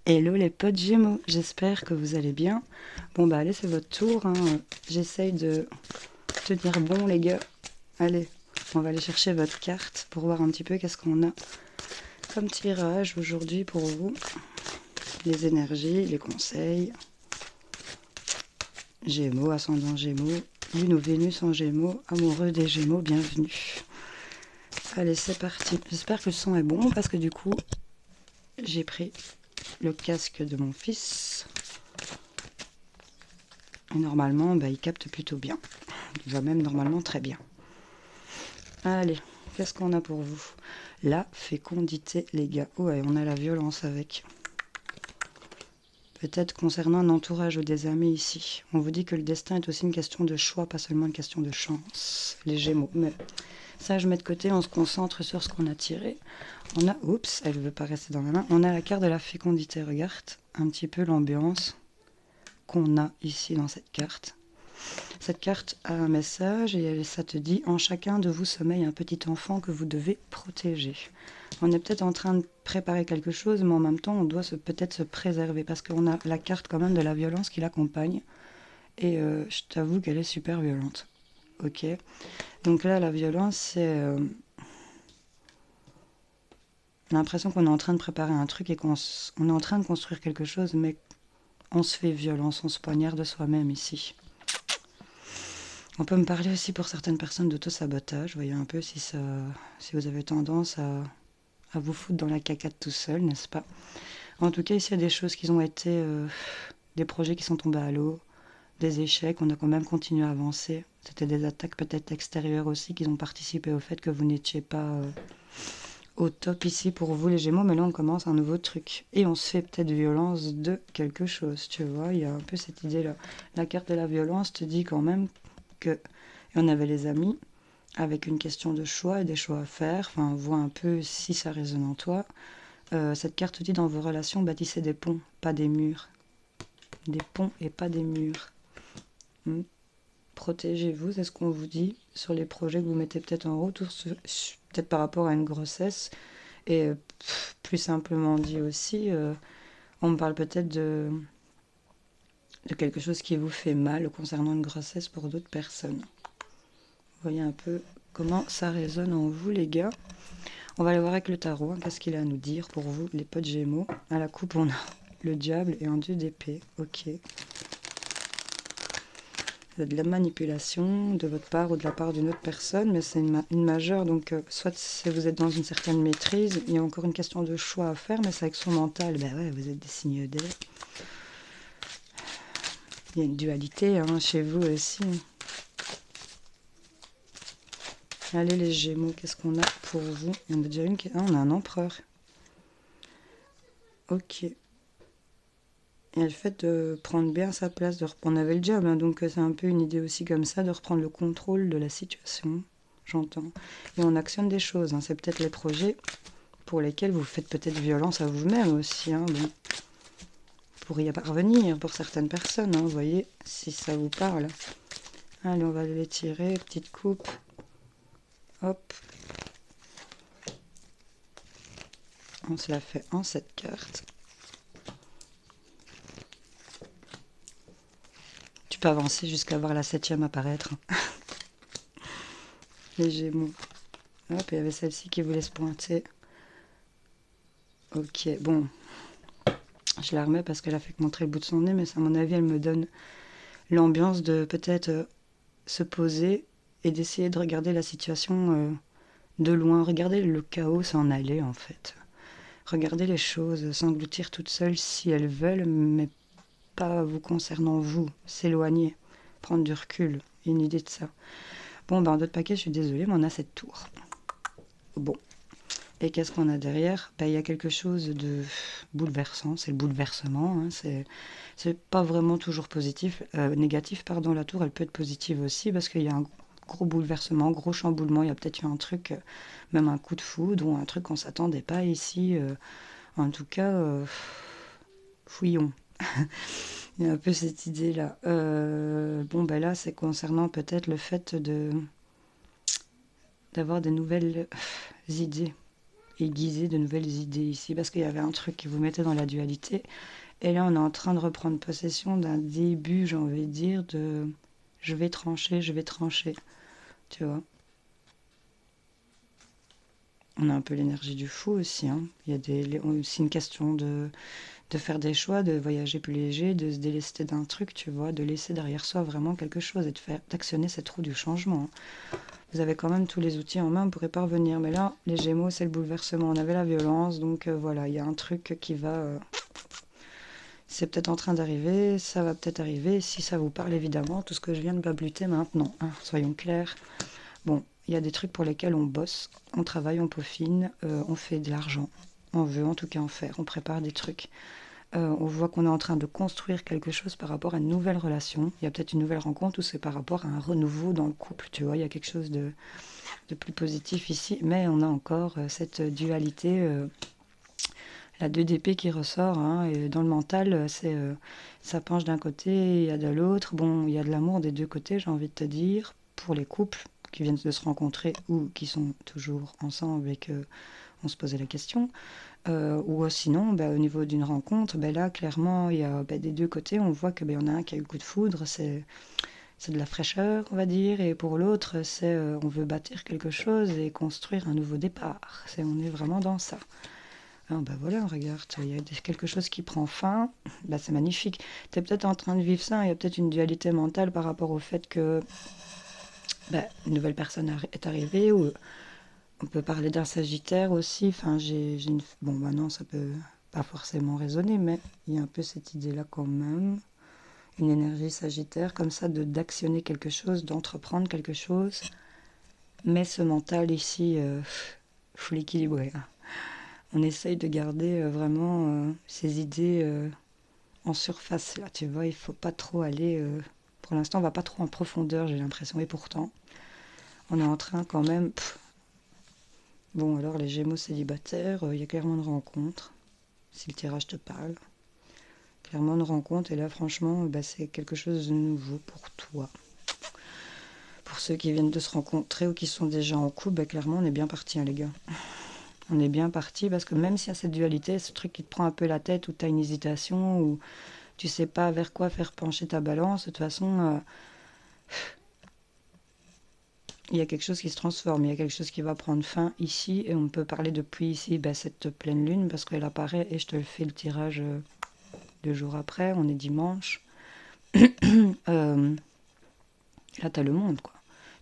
Hello les potes Gémeaux, j'espère que vous allez bien. Bon bah allez, c'est votre tour, hein. J'essaye de tenir bon les gars. Allez, on va aller chercher votre carte pour voir un petit peu qu'est-ce qu'on a comme tirage aujourd'hui pour vous. Les énergies, les conseils. Gémeaux, ascendant Gémeaux, Lune ou Vénus en Gémeaux, amoureux des Gémeaux, bienvenue. Allez, c'est parti. J'espère que le son est bon parce que du coup, j'ai pris le casque de mon fils. Et normalement, bah, il capte plutôt bien. Il va même normalement très bien. Allez, qu'est-ce qu'on a pour vous? La fécondité, les gars. Ouais, on a la violence avec. Peut-être concernant un entourage ou des amis ici. On vous dit que le destin est aussi une question de choix, pas seulement une question de chance. Les Gémeaux. Mais ça, je mets de côté, on se concentre sur ce qu'on a tiré. On a, oups, elle ne veut pas rester dans la main. On a la carte de la fécondité, regarde un petit peu l'ambiance qu'on a ici dans cette carte. Cette carte a un message et ça te dit « En chacun de vous sommeille un petit enfant que vous devez protéger ». On est peut-être en train de préparer quelque chose, mais en même temps, on doit peut-être se préserver parce qu'on a la carte quand même de la violence qui l'accompagne. Et je t'avoue qu'elle est super violente. Ok. Donc là, la violence, c'est l'impression qu'on est en train de préparer un truc et qu'on est en train de construire quelque chose, mais on se fait violence, on se poignarde de soi-même ici. On peut me parler aussi pour certaines personnes d'auto-sabotage. Voyez un peu si vous avez tendance à vous foutre dans la cacate tout seul, n'est-ce pas? En tout cas, ici, il y a des choses qui ont été... des projets qui sont tombés à l'eau, des échecs, on a quand même continué à avancer. C'était des attaques peut-être extérieures aussi qui ont participé au fait que vous n'étiez pas au top ici pour vous les Gémeaux, mais là on commence un nouveau truc. Et on se fait peut-être violence de quelque chose, tu vois, il y a un peu cette idée-là. La carte de la violence te dit quand même que... Et on avait les amis, avec une question de choix et des choix à faire. Enfin, on voit un peu si ça résonne en toi. Cette carte dit dans vos relations, bâtissez des ponts, pas des murs. Des ponts et pas des murs. Protégez-vous, c'est ce qu'on vous dit sur les projets que vous mettez peut-être en route, peut-être par rapport à une grossesse. Et plus simplement dit aussi, on me parle peut-être de quelque chose qui vous fait mal concernant une grossesse pour d'autres personnes. Vous voyez un peu comment ça résonne en vous, les gars. On va aller voir avec le tarot, hein, qu'est-ce qu'il a à nous dire pour vous, les potes Gémeaux. À la coupe, on a le diable et un dieu d'épée. Ok. C'est de la manipulation de votre part ou de la part d'une autre personne, mais c'est une majeure. Donc, soit si vous êtes dans une certaine maîtrise, il y a encore une question de choix à faire, mais c'est avec son mental. Ben ouais, vous êtes des signes d'air. Il y a une dualité hein, chez vous aussi. Allez les Gémeaux, qu'est-ce qu'on a pour vous? Il y en a déjà une qui... Ah, on a un empereur. Ok. Et le fait de prendre bien sa place, on avait le diable, hein, donc c'est un peu une idée aussi comme ça, de reprendre le contrôle de la situation, j'entends. Et on actionne des choses, hein. C'est peut-être les projets pour lesquels vous faites peut-être violence à vous-même aussi. Hein, bon. Pour y parvenir, pour certaines personnes, hein, vous voyez, si ça vous parle. Allez, on va les tirer, petite coupe. Hop. On se la fait en cette carte. Tu peux avancer jusqu'à voir la 7e apparaître. Les Gémeaux. Hop, il y avait celle-ci qui voulait se pointer. Ok, bon. Je la remets parce qu'elle a fait que montrer le bout de son nez, mais à mon avis, elle me donne l'ambiance de peut-être se poser et d'essayer de regarder la situation de loin. Regarder le chaos s'en aller, en fait. Regarder les choses, s'engloutir toute seule si elles veulent, mais pas vous concernant vous. S'éloigner, prendre du recul, une idée de ça. Bon, ben, en d'autres paquets, je suis désolée, mais on a cette tour. Bon. Et qu'est-ce qu'on a derrière? Ben, il y a quelque chose de bouleversant, c'est le bouleversement. Hein, c'est pas vraiment toujours positif, négatif, pardon. La tour, elle peut être positive aussi parce qu'il y a un gros bouleversement, gros chamboulement. Il y a peut-être eu un truc, même un coup de foudre ou un truc qu'on s'attendait pas ici. En tout cas, fouillons. Il y a un peu cette idée-là. Bon, ben là, c'est concernant peut-être le fait d'avoir des nouvelles idées. aiguiser de nouvelles idées ici, parce qu'il y avait un truc qui vous mettait dans la dualité. Et là, on est en train de reprendre possession d'un début, j'ai envie de dire, de je vais trancher, tu vois. On a un peu l'énergie du fou aussi, hein. Il y a aussi une question de faire des choix, de voyager plus léger, de se délester d'un truc, tu vois, de laisser derrière soi vraiment quelque chose et d'actionner cette roue du changement, hein. Vous avez quand même tous les outils en main pour y parvenir. Mais là, les Gémeaux, c'est le bouleversement. On avait la violence, donc voilà, il y a un truc qui va... c'est peut-être en train d'arriver, ça va peut-être arriver, si ça vous parle évidemment, tout ce que je viens de babluter maintenant, hein, soyons clairs. Bon, il y a des trucs pour lesquels on bosse, on travaille, on peaufine, on fait de l'argent. On veut en tout cas en faire, on prépare des trucs. On voit qu'on est en train de construire quelque chose par rapport à une nouvelle relation. Il y a peut-être une nouvelle rencontre ou c'est par rapport à un renouveau dans le couple, tu vois. Il y a quelque chose de plus positif ici, mais on a encore cette dualité, la 2 d'épée qui ressort, hein, et dans le mental, ça penche d'un côté, il y a de l'autre. Bon, il y a de l'amour des deux côtés, j'ai envie de te dire, pour les couples qui viennent de se rencontrer ou qui sont toujours ensemble et que on se posait la question. Ou sinon, au niveau d'une rencontre, là, clairement, il y a des deux côtés, on voit que on a un qui a eu le coup de foudre, c'est de la fraîcheur, on va dire, et pour l'autre, c'est on veut bâtir quelque chose et construire un nouveau départ. On est vraiment dans ça. Ah, voilà, regarde, il y a quelque chose qui prend fin, c'est magnifique. Tu es peut-être en train de vivre ça, il y a peut-être une dualité mentale par rapport au fait que une nouvelle personne est arrivée, ou on peut parler d'un Sagittaire aussi. Enfin, bon, non, ça peut pas forcément résonner, mais il y a un peu cette idée-là quand même. Une énergie Sagittaire, comme ça, d'actionner quelque chose, d'entreprendre quelque chose. Mais ce mental ici, faut l'équilibrer, hein. On essaye de garder vraiment ces idées en surface, là, tu vois. Il faut pas trop aller... pour l'instant, on va pas trop en profondeur, j'ai l'impression. Et pourtant, on est en train quand même... Bon, alors, les Gémeaux célibataires, il y a clairement une rencontre, si le tirage te parle. Clairement une rencontre, et là, franchement, c'est quelque chose de nouveau pour toi. Pour ceux qui viennent de se rencontrer ou qui sont déjà en couple, clairement, on est bien partis, hein, les gars. On est bien partis, parce que même s'il y a cette dualité, ce truc qui te prend un peu la tête, ou tu as une hésitation, ou tu sais pas vers quoi faire pencher ta balance, de toute façon, il y a quelque chose qui se transforme, il y a quelque chose qui va prendre fin ici, et on peut parler depuis ici, cette pleine lune, parce qu'elle apparaît, et je te le fais le tirage 2 jours après, on est dimanche. Là, tu as le monde, quoi.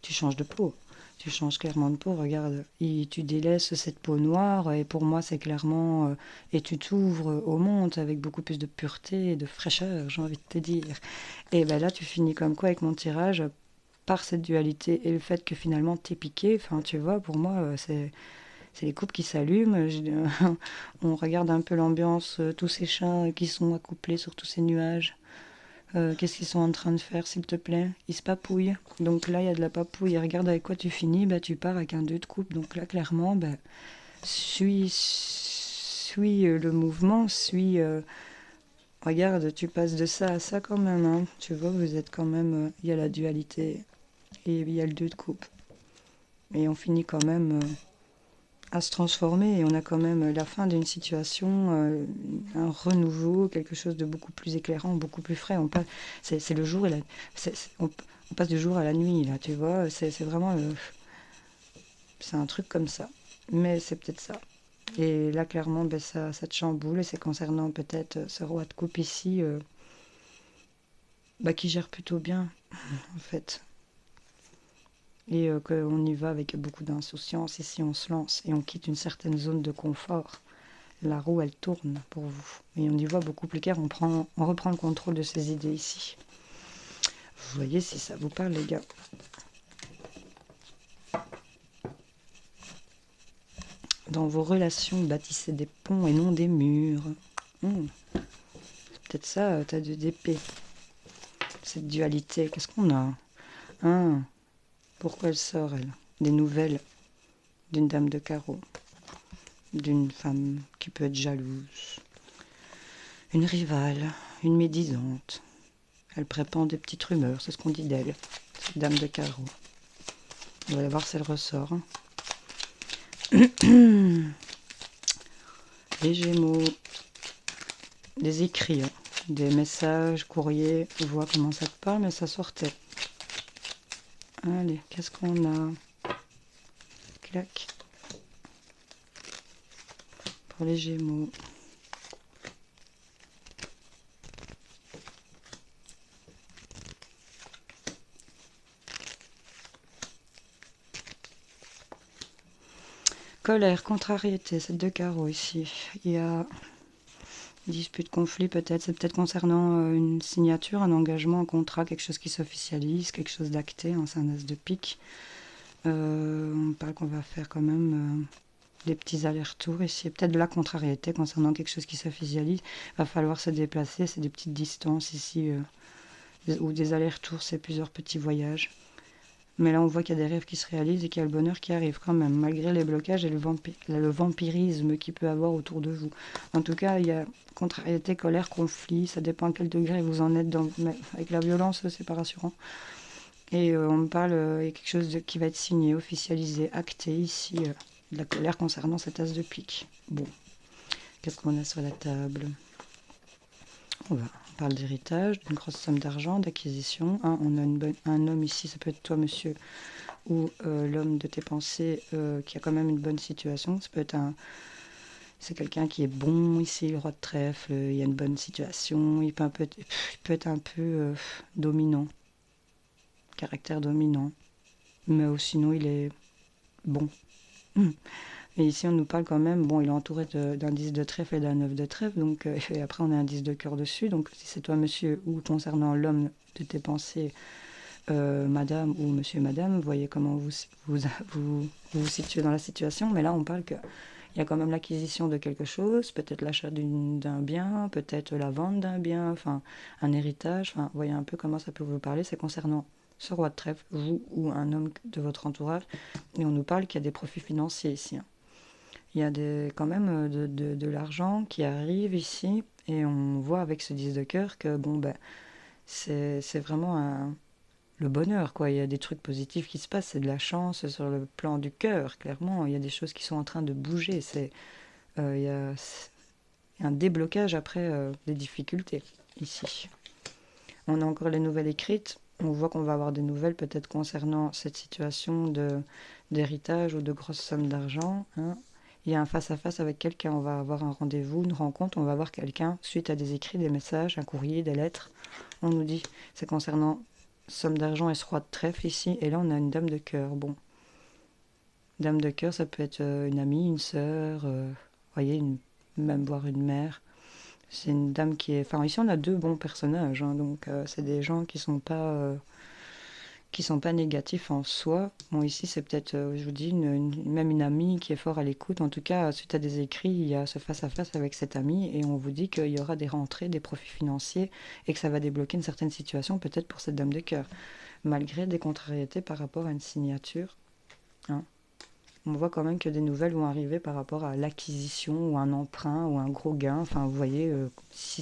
Tu changes de peau. Tu changes clairement de peau, regarde. Tu délaisses cette peau noire, et pour moi, c'est clairement... et tu t'ouvres au monde avec beaucoup plus de pureté et de fraîcheur, j'ai envie de te dire. Et là, tu finis comme quoi avec mon tirage, par cette dualité et le fait que finalement, t'es piqué. Enfin, tu vois, pour moi, c'est les couples qui s'allument. On regarde un peu l'ambiance, tous ces chats qui sont accouplés sur tous ces nuages. Qu'est-ce qu'ils sont en train de faire, s'il te plaît? Ils se papouillent. Donc là, il y a de la papouille. Et regarde avec quoi tu finis. Tu pars avec un 2 de coupe. Donc là, clairement, suis le mouvement. Regarde, tu passes de ça à ça quand même, hein. Tu vois, vous êtes quand même... Il y a la dualité et il y a le 2 de coupe. Et on finit quand même à se transformer. Et on a quand même la fin d'une situation, un renouveau, quelque chose de beaucoup plus éclairant, beaucoup plus frais. C'est le jour et on passe du jour à la nuit, là, tu vois. C'est vraiment... c'est un truc comme ça. Mais c'est peut-être ça. Et là, clairement, ça te chamboule. Et c'est concernant peut-être ce roi de coupe ici, qui gère plutôt bien, en fait. Et qu'on y va avec beaucoup d'insouciance. Et si on se lance et on quitte une certaine zone de confort, la roue, elle tourne pour vous. Et on y voit beaucoup plus clair. On reprend le contrôle de ses idées ici. Vous voyez si ça vous parle, les gars. Dans vos relations, bâtissez des ponts et non des murs. C'est peut-être ça, t'as d'épée. Cette dualité, qu'est-ce qu'on a? Pourquoi elle sort, elle? Des nouvelles d'une dame de carreau. D'une femme qui peut être jalouse. Une rivale, une médisante. Elle prépare des petites rumeurs, c'est ce qu'on dit d'elle. Cette dame de carreau. On va voir si elle ressort. Les Gémeaux, des écrits, hein, des messages, courriers, on voit comment ça te parle, mais ça sortait. Allez, qu'est-ce qu'on a? Clac. Pour les Gémeaux. Colère, contrariété, c'est 2 carreaux ici. Il y a dispute, conflit peut-être. C'est peut-être concernant une signature, un engagement, un contrat, quelque chose qui s'officialise, quelque chose d'acté. Hein, c'est un as de pique. On parle qu'on va faire quand même des petits allers-retours ici. Peut-être de la contrariété concernant quelque chose qui s'officialise. Il va falloir se déplacer. C'est des petites distances ici. Ou des allers-retours, c'est plusieurs petits voyages. Mais là, on voit qu'il y a des rêves qui se réalisent et qu'il y a le bonheur qui arrive quand même, malgré les blocages et le vampirisme qu'il peut avoir autour de vous. En tout cas, il y a contrariété, colère, conflit, ça dépend à quel degré vous en êtes. Mais avec la violence, c'est pas rassurant. Et on me parle, il y a quelque chose qui va être signé, officialisé, acté ici, de la colère concernant cette as de pique. Bon, qu'est-ce qu'on a sur la table? On parle d'héritage, d'une grosse somme d'argent, d'acquisition. Hein, on a un homme ici, ça peut être toi, monsieur, ou l'homme de tes pensées qui a quand même une bonne situation. Ça peut être c'est quelqu'un qui est bon ici, le roi de trèfle, il y a une bonne situation, il peut être un peu dominant, caractère dominant, mais sinon il est bon. Et ici on nous parle quand même, bon il est entouré d'un 10 de trèfle et d'un 9 de trèfle, donc et après on a un 10 de cœur dessus, donc si c'est toi monsieur, ou concernant l'homme de tes pensées, madame ou monsieur madame, vous voyez comment vous situez dans la situation, mais là on parle qu'il y a quand même l'acquisition de quelque chose, peut-être l'achat d'un bien, peut-être la vente d'un bien, enfin un héritage, enfin vous voyez un peu comment ça peut vous parler, c'est concernant ce roi de trèfle, vous ou un homme de votre entourage, et on nous parle qu'il y a des profits financiers ici. Hein. Il y a quand même de l'argent qui arrive ici, et on voit avec ce 10 de cœur que bon ben c'est vraiment le bonheur, quoi. Il y a des trucs positifs qui se passent, c'est de la chance sur le plan du cœur, clairement. Il y a des choses qui sont en train de bouger. Il y a un déblocage après des difficultés ici. On a encore les nouvelles écrites. On voit qu'on va avoir des nouvelles peut-être concernant cette situation d'héritage ou de grosses sommes d'argent. Hein. Il y a un face-à-face avec quelqu'un. On va avoir un rendez-vous, une rencontre. On va voir quelqu'un suite à des écrits, des messages, un courrier, des lettres. On nous dit, c'est concernant somme d'argent et ce roi de trèfle ici. Et là, on a une dame de cœur. Bon, dame de cœur, ça peut être une amie, une sœur, voyez, même voire une mère. C'est une dame qui est... Enfin, ici, on a 2 bons personnages. Hein, donc, c'est des gens qui sont pas négatifs en soi. Bon, ici, c'est peut-être, je vous dis, même une amie qui est fort à l'écoute. En tout cas, suite à des écrits, il y a ce face-à-face avec cette amie et on vous dit qu'il y aura des rentrées, des profits financiers et que ça va débloquer une certaine situation, peut-être pour cette dame de cœur, malgré des contrariétés par rapport à une signature. Hein. On voit quand même que des nouvelles vont arriver par rapport à l'acquisition ou un emprunt ou un gros gain. Enfin, vous voyez, si